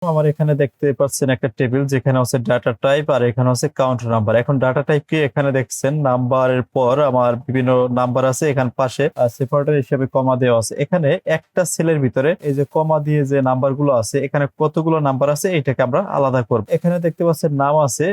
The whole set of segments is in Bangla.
আমার এখানে দেখতে পাচ্ছেন একটা টেবিল, যেখানে হচ্ছে ডাটা টাইপ আর এখানে হচ্ছে কাউন্ট নাম্বার। এখন ডাটা টাইপ কি, এখানে দেখছেন নাম্বারের পর আমার বিভিন্ন নাম্বার আছে, এখানে পাশে সেপারেটর হিসেবে কমা দেওয়া আছে। এখানে একটা সেলের ভিতরে এই যে কমা দিয়ে যে নাম্বার গুলো আছে, এখানে কতগুলো নাম্বার আছে এটাকে আমরা আলাদা করব। এখানে দেখতে পাচ্ছেন নাম আছে,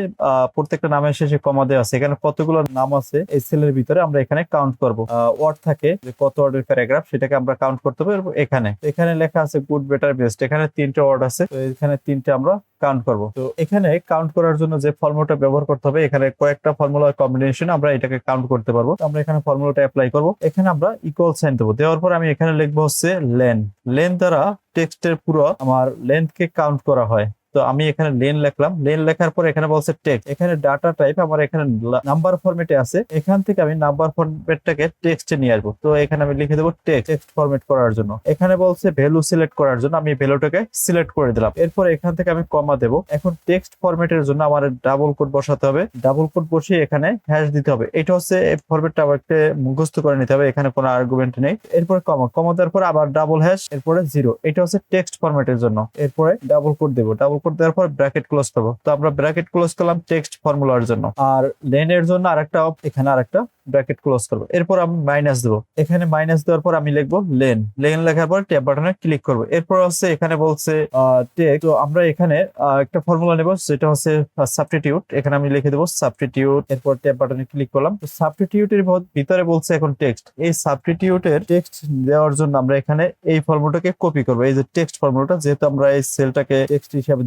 প্রত্যেকটা নামের শেষে কমা দেওয়া আছে। এখানে কতগুলো নাম আছে এই সেলের ভিতরে আমরা এখানে কাউন্ট করব। ওয়ার্ড থাকে যে কত ওয়ার্ডের প্যারাগ্রাফ, সেটাকে আমরা কাউন্ট করতে পারবো। এখানে এখানে লেখা আছে গুড বেটার বেস্ট, এখানে 3টা ওয়ার্ড আছে, তো এখানে 3টে আমরা কাউন্ট করব। তো এখানে কাউন্ট করার জন্য যে ফর্মুলাটা ব্যবহার করতে হবে, এখানে কয়েকটা ফর্মুলার কম্বিনেশন আমরা এটাকে কাউন্ট করতে পারবো। আমরা এখানে ফর্মুলাটা অ্যাপ্লাই করব। এখানে আমরা ইকুয়াল সাইন দেবো, দেওয়ার পর আমি এখানে লিখবো হচ্ছে লেন। লেন দ্বারা টেক্সটের পুরো আমার লেন্থকে কাউন্ট করা হয়। তো আমি এখানে লেন লিখলাম। লেন লেখার পর এখানে বলছে টেক্সট। এখানে ডাটা টাইপ আমার এখানে নাম্বার ফরম্যাটে আছে, এখান থেকে আমি নাম্বার ফরম্যাটটাকে টেক্সটে নিয়ে আসবো। তো এখানে আমি লিখে দেবো টেক্সট ফরম্যাট করার জন্য। এখানে বলছে ভ্যালু সিলেক্ট করার জন্য, আমি ভ্যালুটাকে সিলেক্ট করে দিলাম। এরপর এখান থেকে আমি কমা দেবো। এখন টেক্সট ফরম্যাটের জন্য আমার ডাবল কোট বসাতে হবে। ডাবল কোট বসিয়ে এখানে হ্যাশ দিতে হবে। এটা হচ্ছে ফরম্যাটটা আমাকে মুখস্থ করে নিতে হবে, এখানে কোনো আর্গুমেন্ট নেই। এরপর কমা, কমা দেওয়ার পর আবার ডাবল হ্যাশ, এরপরে জিরো। এটা হচ্ছে টেক্সট ফরম্যাটের জন্য। এরপরে ডাবল কোট দেবো, ডাবল কোট দেওয়ার পর ব্র্যাকেট ক্লোজ করবো। তো আমরা ব্র্যাকেট ক্লোজ করলাম টেক্সট ফর্মুলার জন্য, আর লেনের জন্য আরেকটা, এখানে আরেকটা ব্র্যাকেট ক্লোজ করবো। এরপর আমি মাইনাস দেবো। এখানে মাইনাস দেওয়ার পর আমি লিখবো লেন। লেন লেখার পর ট্যাব বাটনে ক্লিক করবো। এরপর হচ্ছে এখানে বলছে টেক্সট। তো আমরা এখানে একটা ফর্মুলা নেবো, যেটা হচ্ছে সাবস্টিটিউট। এখানে আমি লিখে দেবো সাবস্টিটিউট। এরপর ট্যাব বাটনে ক্লিক করলাম। তো সাবস্টিটিউটের ভিতরে বলছে এখন টেক্সট। এই সাবস্টিটিউটের টেক্সট দেওয়ার জন্য আমরা এখানে এই ফর্মুলাটাকে কপি করবো। এই যে টেক্সট ফর্মুলাটা, যেহেতু আমরা এই সেলটাকে টেক্সট হিসাবে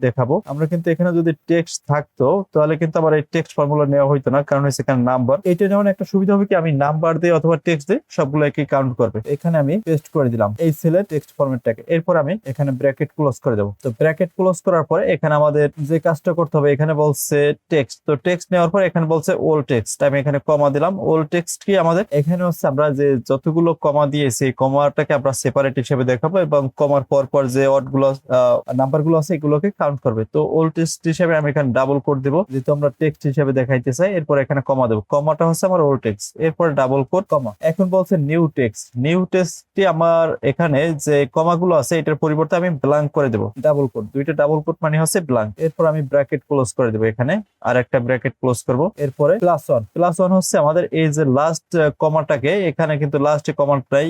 দেখাবো, আমরা কিন্তু এখানে যদি টেক্সট থাকতো তাহলে কিন্তু আমার এই টেক্সট ফর্মুলা নেওয়া হইতো না, কারণ হচ্ছে এখানে নাম্বার। এটা যেমন একটা সুবিধা হবে কি, আমি নাম্বার দিয়ে অথবা টেক্সট দিয়ে সবগুলো একই কাউন্ট করবে। এখানে আমি পেস্ট করে দিলাম এই সেলের টেক্সট ফরম্যাটটাকে। এরপর আমি এখানে ব্র্যাকেট ক্লোজ করে দেবো। তো ব্র্যাকেট ক্লোজ করার পরে এখানে আমাদের যে কাজটা করতে হবে, এখানে বলছে টেক্সট। তো টেক্সট নেওয়ার পর এখানে বলছে ওল টেক্সট, আমি এখানে কমা দিলাম। ওল টেক্সট কি আমাদের এখানে হচ্ছে আমরা যে যতগুলো কমা দিয়েছি, কমাটাকে আমরা সেপারেট হিসেবে দেখাবো, এবং কমার পর পর যে ওয়ার্ড গুলো নাম্বার গুলো আছে এগুলোকে কাউন্ট করবে। তো ওল টেক্সট হিসেবে আমি এখানে ডাবল কোট দেবো, যেহেতু আমরা টেক্সট হিসেবে দেখাইতে চাই। এরপর এখানে কমা দেবো, কমাটা হচ্ছে আমার ওল টেক্সট। এরপর ডাবল কোট কমা। এখন বলছে নিউ টেক্সট। নিউ টেক্সটটি আমার এখানে যে কমাগুলো আছে এটার পরিবর্তে আমি ব্ল্যাঙ্ক করে দেবো। ডাবল কোট, দুইটা ডাবল কোট মানে হচ্ছে ব্ল্যাঙ্ক। এরপর আমি ব্র্যাকেট ক্লোজ করে দেবো, এখানে আর একটা ব্র্যাকেট ক্লোজ করব। এরপরে +1। +1 হচ্ছে আমাদের এই যে লাস্ট কমাটাকে, এখানে কিন্তু লাস্ট কমাটাই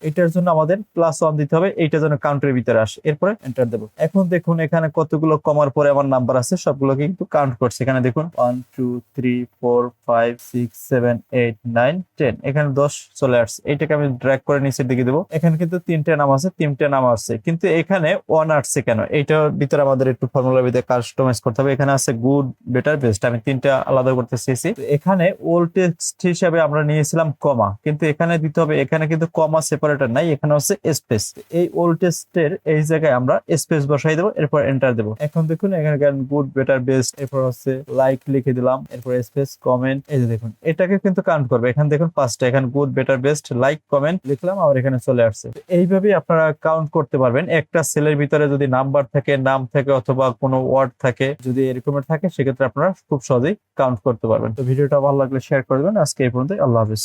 এইটার জন্য আমাদের +1 দিতে হবে, এইটা যেন কাউন্টের ভিতরে আসে। এরপরে এন্টার দেবো। এখন দেখুন এখানে কতগুলো কমার পরে আমার নাম্বার আছে, সবগুলোকে কিন্তু কাউন্ট করছে। এখানে দেখুন 1 2 3 4 5 6 7 8 9 10, এখানে 10 চলে আসছে। এইটাকে আমি ড্র্যাগ করে নিচের দিকে দেবো। এখানে কিন্তু 3টে নাম আছে, 3টে নাম আসছে, কিন্তু এখানে 1 আসছে কেন? এইটার ভিতরে আমাদের একটু ফর্মুলার ভিতরে কাস্টমাইজ করতে হবে। এখানে আছে গুড বেটার বেস্ট, আমি 3টা আলাদা করতে চেয়েছি। এখানে ওল্ড টেক্সট হিসাবে আমরা নিয়েছিলাম কমা, কিন্তু এখানে দিতে হবে, এখানে কিন্তু কমা সেপারেটর নাই, এখানে হচ্ছে স্পেস। এই ওল্ড টেক্সটের এই জায়গায় আমরা স্পেস বসাই দেবো, এরপর এন্টার দেবো। এখন দেখুন এখানে গুড বেটার বেস্ট, এরপর হচ্ছে লাইক লিখে দিলাম, এরপর স্পেস কমেন্ট। এই যে দেখুন এটাকে কিন্তু কাউন্ট করবে। এখানে দেখুন 5টা, এখানে good better best like comment লিখলাম, আবার এখানে চলে আসছে। এইভাবেই আপনারা কাউন্ট করতে পারবেন। একটা সেলের ভিতরে যদি নাম্বার থাকে, নাম থাকে, অথবা কোনো ওয়ার্ড থাকে, যদি এরকম থাকে, সেক্ষেত্রে আপনারা খুব সহজেই কাউন্ট করতে পারবেন। তো ভিডিওটা ভালো লাগলে শেয়ার করে দেবেন। আজকে এই পর্যন্ত, আল্লাহ হাফিজ।